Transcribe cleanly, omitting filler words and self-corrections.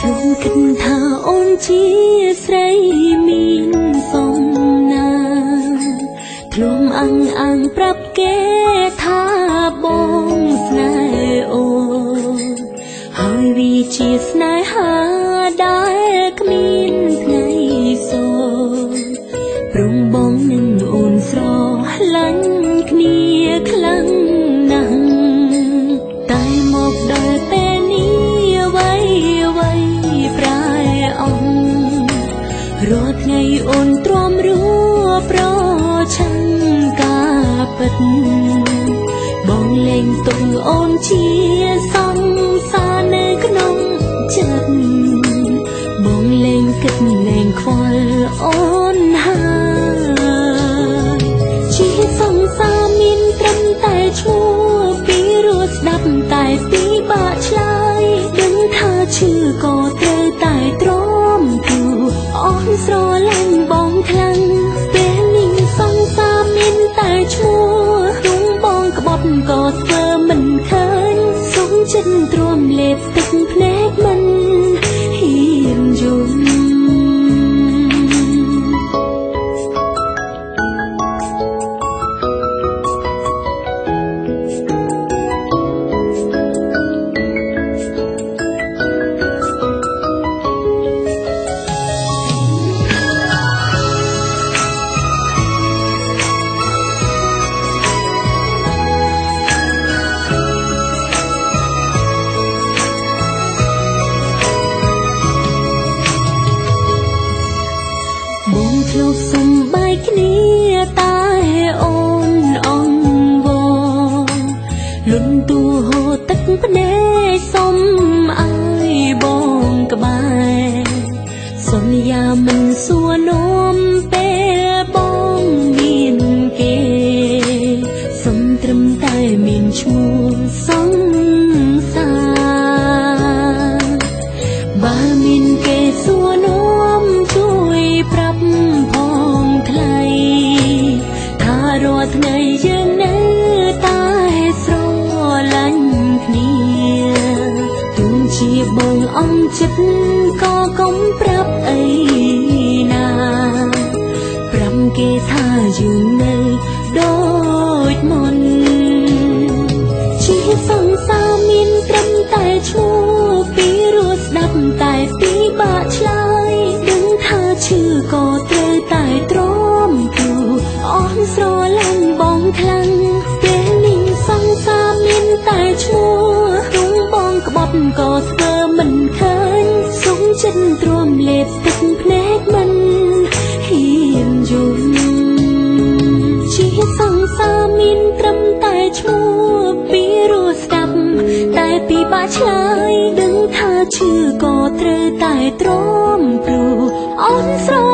ខ្ញុំគិតថាអូនជាស្រីមានសំណាងខ្ញុំអាងប្រាប់គេថាបងស្នេហ៍អូនហើយវាជាស្នេហាដែលគ្មានថ្ងៃសូន្យព្រមបងនឹងអូនស្រឡាញ់គ្នាខ្លាំងណាស់តែមកដល់ពេលនេះអ្វីប្រែរាល់ថ្ងៃអូនទ្រាំរួប្រឆាំងការពិតបងលែងទុកអូនជាសង្សារនៅក្នុងចិត្តបងលែងគិតលែងខ្វល់អូនហើយជាសង្សារមានត្រឹមតែឈ្មោះពីរសស្ដាប់តែពីបាក់ឆ្លើយដឹងថាឈឺក៏ត្រូវតែទ្រាំព្រោះអូនស្រឡាញ់បងខ្លាំងពេលនេះសង្សារមានតែឈ្មោះក្នុងបងក្បត់ក៏ស្ទើរមិនឃើញសុំចិត្តទ្រាំលេបទឹកភ្នែកមិនហ៊ានយល់ធ្លាប់សំបាយគ្នាតែអូនអង្វរលន់តួហូរទឹកភ្នែកសុំឲ្យបងក្បែរសន្យាមិនសួរនាំពេលបងមានគេសុំត្រឹមតែមានឈ្មោះសង្សារបើមានគេសួរនាំជួយប្រាប់រាល់ថ្ងៃយើងនៅតែស្រឡាញ់គ្នាទោះជាបងអន់ចិត្តក៏កុំប្រាប់អីណាប្រាប់គេថាយើងនៅដូចមុនជាសង្សារមានត្រឹមតែឈ្មោះពីរសស្ដាប់តែពីបាក់ឆ្លើយដឹងថាឈឺក៏ត្រូវតែទ្រាំព្រោះអូនស្រឡាញ់បងខ្លាំងពេលនេះសង្សារមានតែឈ្មោះក្នុងបងក្បត់ក៏ស្ទើរមិនឃើញសុំចិត្តទ្រាំលេបទឹកភ្នែកមិនហ៊ានយល់ជាសង្សារមានត្រឹមតែឈ្មោះពីរសស្ដាប់តែពីបាក់ឆ្លើយដឹងថាឈឺក៏ត្រូវតែទ្រាំព្រោះអូនស្រ